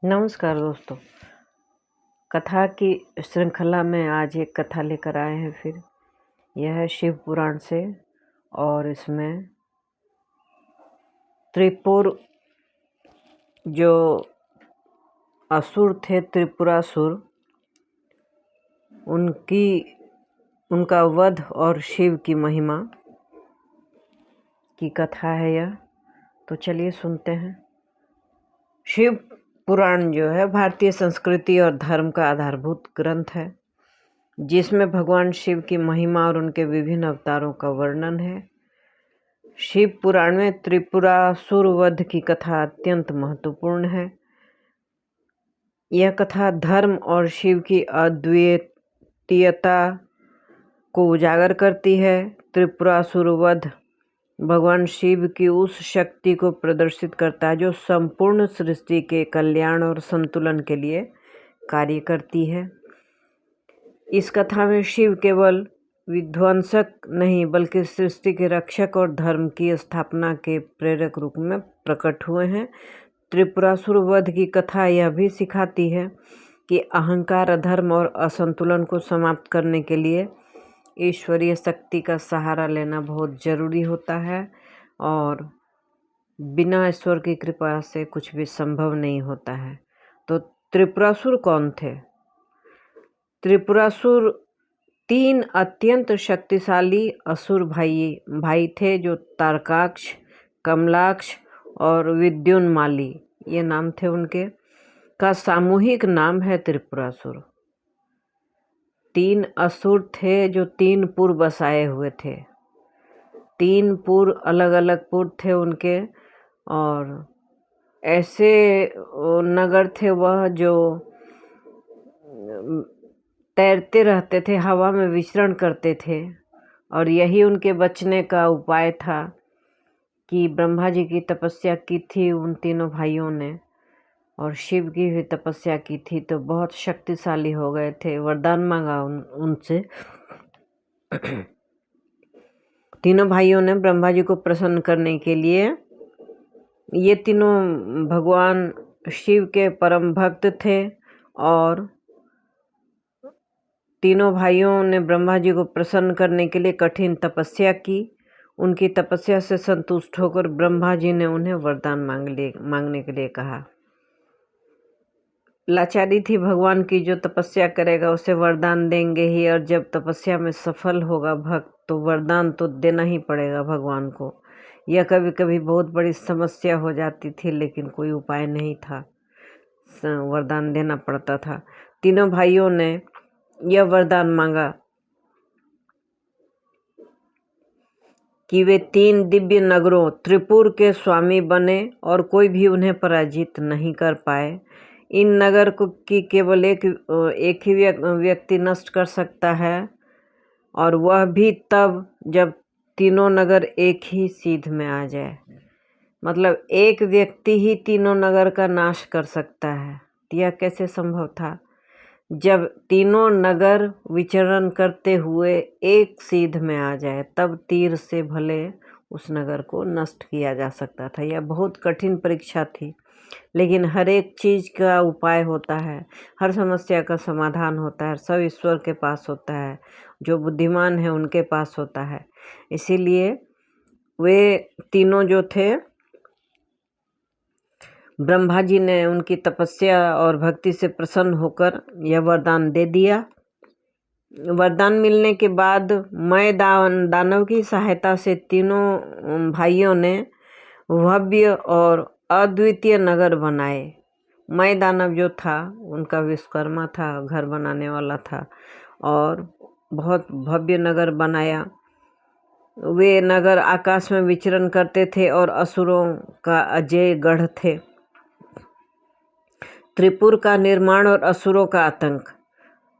नमस्कार दोस्तों। कथा की श्रृंखला में आज एक कथा लेकर आए हैं। फिर यह है शिव पुराण से और इसमें त्रिपुर जो असुर थे, त्रिपुरासुर, उनका वध और शिव की महिमा की कथा है यह। तो चलिए सुनते हैं। शिव पुराण जो है भारतीय संस्कृति और धर्म का आधारभूत ग्रंथ है, जिसमें भगवान शिव की महिमा और उनके विभिन्न अवतारों का वर्णन है। शिव पुराण में त्रिपुरासुर वध की कथा अत्यंत महत्वपूर्ण है। यह कथा धर्म और शिव की अद्वितीयता को उजागर करती है। त्रिपुरासुर वध भगवान शिव की उस शक्ति को प्रदर्शित करता है जो संपूर्ण सृष्टि के कल्याण और संतुलन के लिए कार्य करती है। इस कथा में शिव केवल विध्वंसक नहीं बल्कि सृष्टि के रक्षक और धर्म की स्थापना के प्रेरक रूप में प्रकट हुए हैं। त्रिपुरासुर वध की कथा यह भी सिखाती है कि अहंकार, अधर्म और असंतुलन को समाप्त करने के लिए ईश्वरीय शक्ति का सहारा लेना बहुत जरूरी होता है और बिना ईश्वर की कृपा से कुछ भी संभव नहीं होता है। तो त्रिपुरासुर कौन थे? त्रिपुरासुर 3 अत्यंत शक्तिशाली असुर भाई थे जो तारकाक्ष, कमलाक्ष और विद्युन्माली, ये नाम थे उनके, का सामूहिक नाम है त्रिपुरासुर। 3 असुर थे जो 3 पुर बसाए हुए थे। 3 पुर, अलग अलग पुर थे उनके, और ऐसे नगर थे वह जो तैरते रहते थे, हवा में विचरण करते थे, और यही उनके बचने का उपाय था कि ब्रह्मा जी की तपस्या की थी उन तीनों भाइयों ने, और शिव की भी तपस्या की थी, तो बहुत शक्तिशाली हो गए थे। वरदान मांगा उनसे। तीनों भाइयों ने ब्रह्मा जी को प्रसन्न करने के लिए, ये तीनों भगवान शिव के परम भक्त थे, और तीनों भाइयों ने ब्रह्मा जी को प्रसन्न करने के लिए कठिन तपस्या की। उनकी तपस्या से संतुष्ट होकर ब्रह्मा जी ने उन्हें वरदान मांगने के लिए कहा। लाचारी थी भगवान की, जो तपस्या करेगा उसे वरदान देंगे ही, और जब तपस्या में सफल होगा भक्त तो वरदान तो देना ही पड़ेगा भगवान को। यह कभी कभी बहुत बड़ी समस्या हो जाती थी, लेकिन कोई उपाय नहीं था, वरदान देना पड़ता था। तीनों भाइयों ने यह वरदान मांगा कि वे 3 दिव्य नगरों त्रिपुर के स्वामी बने और कोई भी उन्हें पराजित नहीं कर पाए। इन नगर को की केवल एक ही व्यक्ति नष्ट कर सकता है, और वह भी तब जब तीनों नगर एक ही सीध में आ जाए। मतलब एक व्यक्ति ही तीनों नगर का नाश कर सकता है। यह कैसे संभव था? जब तीनों नगर विचरण करते हुए एक सीध में आ जाए, तब तीर से भले उस नगर को नष्ट किया जा सकता था। यह बहुत कठिन परीक्षा थी, लेकिन हर एक चीज का उपाय होता है, हर समस्या का समाधान होता है, सब ईश्वर के पास होता है, जो बुद्धिमान है उनके पास होता है। इसीलिए वे तीनों जो थे, ब्रह्मा जी ने उनकी तपस्या और भक्ति से प्रसन्न होकर यह वरदान दे दिया। वरदान मिलने के बाद मय दानव की सहायता से तीनों भाइयों ने भव्य और अद्वितीय नगर बनाए। मय दानव जो था उनका विश्वकर्मा था, घर बनाने वाला था, और बहुत भव्य नगर बनाया। वे नगर आकाश में विचरण करते थे और असुरों का अजेय गढ़ थे। त्रिपुर का निर्माण और असुरों का आतंक।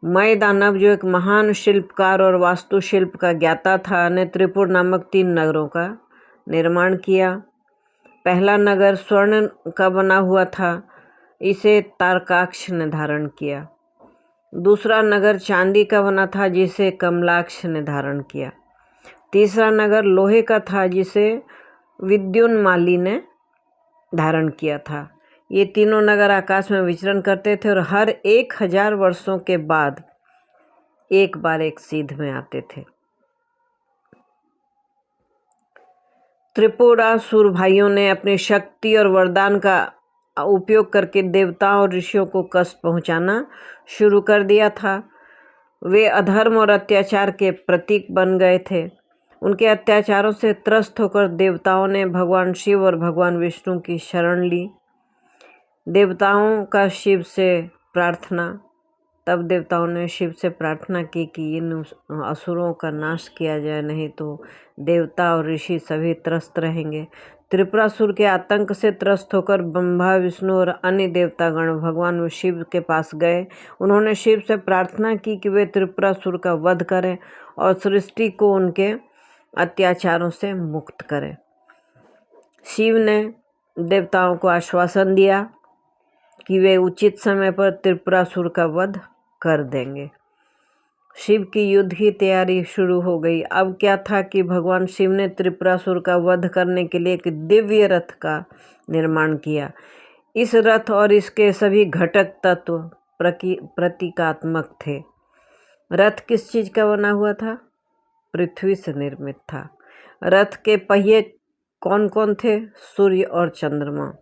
मय दानव जो एक महान शिल्पकार और वास्तुशिल्प का ज्ञाता था, ने त्रिपुर नामक 3 नगरों का निर्माण किया। पहला नगर स्वर्ण का बना हुआ था, इसे तारकाक्ष ने धारण किया। दूसरा नगर चांदी का बना था, जिसे कमलाक्ष ने धारण किया। तीसरा नगर लोहे का था, जिसे विद्युन्माली ने धारण किया था। ये तीनों नगर आकाश में विचरण करते थे और हर 1000 वर्षों के बाद एक बार एक सिद्ध में आते थे। त्रिपुरासुर भाइयों ने अपनी शक्ति और वरदान का उपयोग करके देवताओं और ऋषियों को कष्ट पहुंचाना शुरू कर दिया था। वे अधर्म और अत्याचार के प्रतीक बन गए थे। उनके अत्याचारों से त्रस्त होकर देवताओं ने भगवान शिव और भगवान विष्णु की शरण ली। देवताओं का शिव से प्रार्थना तब देवताओं ने शिव से प्रार्थना की कि इन असुरों का नाश किया जाए, नहीं तो देवता और ऋषि सभी त्रस्त रहेंगे। त्रिपुरासुर के आतंक से त्रस्त होकर ब्रह्मा, विष्णु और अन्य देवतागण भगवान शिव के पास गए। उन्होंने शिव से प्रार्थना की कि वे त्रिपुरासुर का वध करें और सृष्टि को उनके अत्याचारों से मुक्त करें। शिव ने देवताओं को आश्वासन दिया कि वे उचित समय पर त्रिपुरासुर का वध कर देंगे। शिव की युद्ध की तैयारी शुरू हो गई। अब क्या था कि भगवान शिव ने त्रिपुरासुर का वध करने के लिए एक दिव्य रथ का निर्माण किया। इस रथ और इसके सभी घटक तत्व प्रतीकात्मक थे। रथ किस चीज का बना हुआ था? पृथ्वी से निर्मित था। रथ के पहिए कौन कौन थे? सूर्य और चंद्रमा।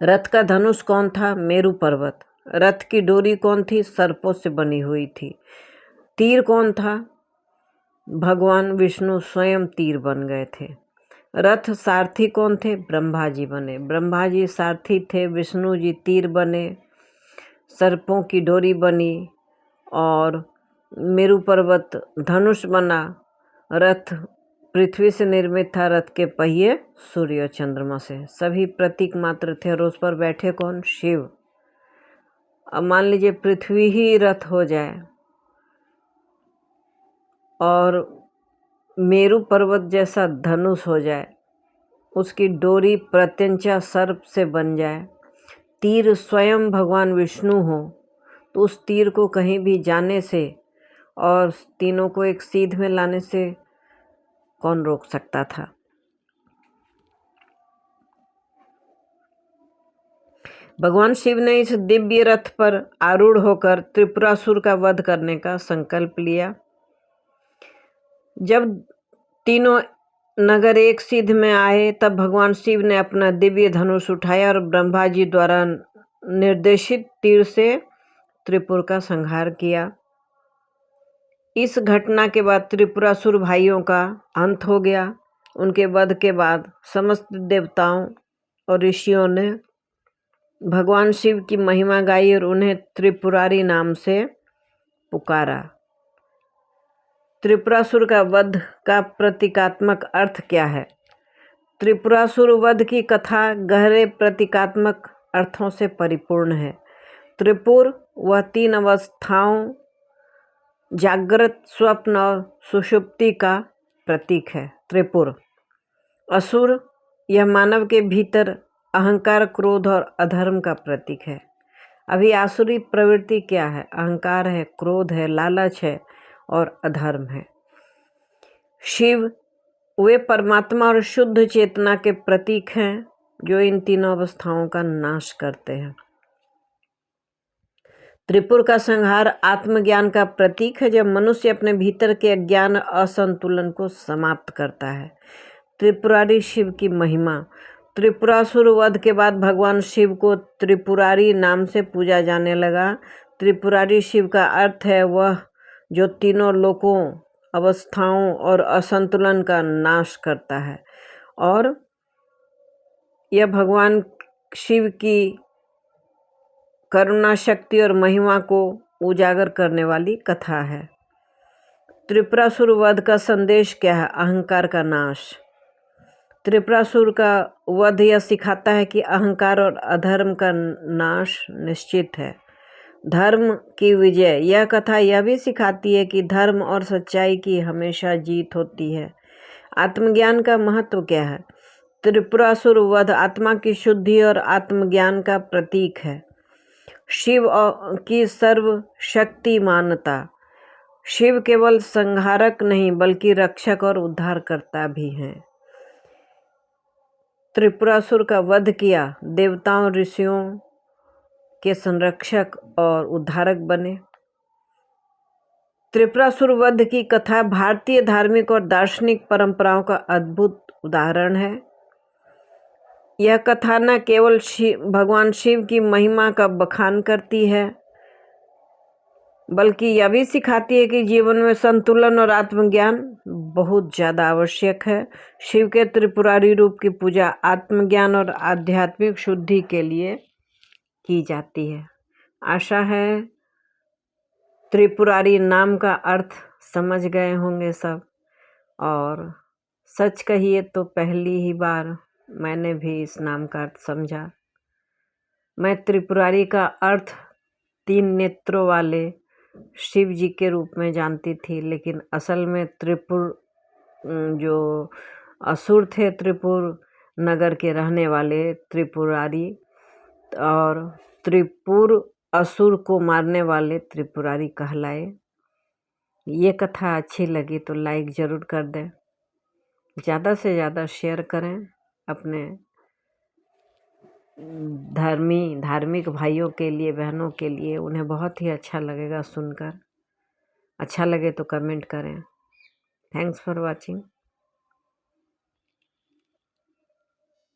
रथ का धनुष कौन था? मेरु पर्वत। रथ की डोरी कौन थी? सर्पों से बनी हुई थी। तीर कौन था? भगवान विष्णु स्वयं तीर बन गए थे। रथ सारथी कौन थे? ब्रह्मा जी बने। ब्रह्मा जी सारथी थे, विष्णु जी तीर बने, सर्पों की डोरी बनी और मेरु पर्वत धनुष बना। रथ पृथ्वी से निर्मित था। रथ के पहिए सूर्य और चंद्रमा से, सभी प्रतीक मात्र थे। और उस पर बैठे कौन? शिव। अब मान लीजिए पृथ्वी ही रथ हो जाए और मेरु पर्वत जैसा धनुष हो जाए, उसकी डोरी प्रत्यंचा सर्प से बन जाए, तीर स्वयं भगवान विष्णु हो, तो उस तीर को कहीं भी जाने से और तीनों को एक सीध में लाने से कौन रोक सकता था? भगवान शिव ने इस दिव्य रथ पर आरूढ़ होकर त्रिपुरासुर का वध करने का संकल्प लिया। जब तीनों नगर एक सिद्ध में आए तब भगवान शिव ने अपना दिव्य धनुष उठाया और ब्रह्मा जी द्वारा निर्देशित तीर से त्रिपुर का संहार किया। इस घटना के बाद त्रिपुरासुर भाइयों का अंत हो गया। उनके वध के बाद समस्त देवताओं और ऋषियों ने भगवान शिव की महिमा गाई और उन्हें त्रिपुरारी नाम से पुकारा। त्रिपुरासुर का वध का प्रतीकात्मक अर्थ क्या है? त्रिपुरासुर वध की कथा गहरे प्रतीकात्मक अर्थों से परिपूर्ण है। त्रिपुर वह 3 अवस्थाओं जागृत, स्वप्न और सुषुप्ति का प्रतीक है। त्रिपुर असुर, यह मानव के भीतर अहंकार, क्रोध और अधर्म का प्रतीक है। अभी आसुरी प्रवृत्ति क्या है? अहंकार है, क्रोध है, लालच है और अधर्म है। शिव वे परमात्मा और शुद्ध चेतना के प्रतीक हैं जो इन तीनों अवस्थाओं का नाश करते हैं। त्रिपुर का संहार आत्मज्ञान का प्रतीक है, जब मनुष्य अपने भीतर के अज्ञान असंतुलन को समाप्त करता है। त्रिपुरारी शिव की महिमा। त्रिपुरासुर वध के बाद भगवान शिव को त्रिपुरारी नाम से पूजा जाने लगा। त्रिपुरारी शिव का अर्थ है वह जो तीनों लोकों, अवस्थाओं और असंतुलन का नाश करता है। और यह भगवान शिव की करुणा शक्ति और महिमा को उजागर करने वाली कथा है। त्रिपुरासुर वध का संदेश क्या है? अहंकार का नाश। त्रिपुरासुर का वध यह सिखाता है कि अहंकार और अधर्म का नाश निश्चित है। धर्म की विजय। यह कथा यह भी सिखाती है कि धर्म और सच्चाई की हमेशा जीत होती है। आत्मज्ञान का महत्व क्या है? त्रिपुरासुर वध आत्मा की शुद्धि और आत्मज्ञान का प्रतीक है। शिव की सर्वशक्तिमानता। शिव केवल संहारक नहीं बल्कि रक्षक और उद्धारकर्ता भी हैं। त्रिपुरासुर का वध किया, देवताओं ऋषियों के संरक्षक और उद्धारक बने। त्रिपुरासुर वध की कथा भारतीय धार्मिक और दार्शनिक परंपराओं का अद्भुत उदाहरण है। यह कथा न केवल भगवान शिव की महिमा का बखान करती है, बल्कि यह भी सिखाती है कि जीवन में संतुलन और आत्मज्ञान बहुत ज़्यादा आवश्यक है। शिव के त्रिपुरारी रूप की पूजा आत्मज्ञान और आध्यात्मिक शुद्धि के लिए की जाती है। आशा है त्रिपुरारी नाम का अर्थ समझ गए होंगे सब, और सच कहिए तो पहली ही बार मैंने भी इस नाम का अर्थ समझा। मैं त्रिपुरारी का अर्थ 3 नेत्रों वाले शिव जी के रूप में जानती थी, लेकिन असल में त्रिपुर जो असुर थे, त्रिपुर नगर के रहने वाले त्रिपुरारी, और त्रिपुर असुर को मारने वाले त्रिपुरारी कहलाए। ये कथा अच्छी लगी तो लाइक ज़रूर कर दें, ज़्यादा से ज़्यादा शेयर करें अपने धार्मिक भाइयों के लिए, बहनों के लिए। उन्हें बहुत ही अच्छा लगेगा सुनकर। अच्छा लगे तो कमेंट करें। Thanks for watching.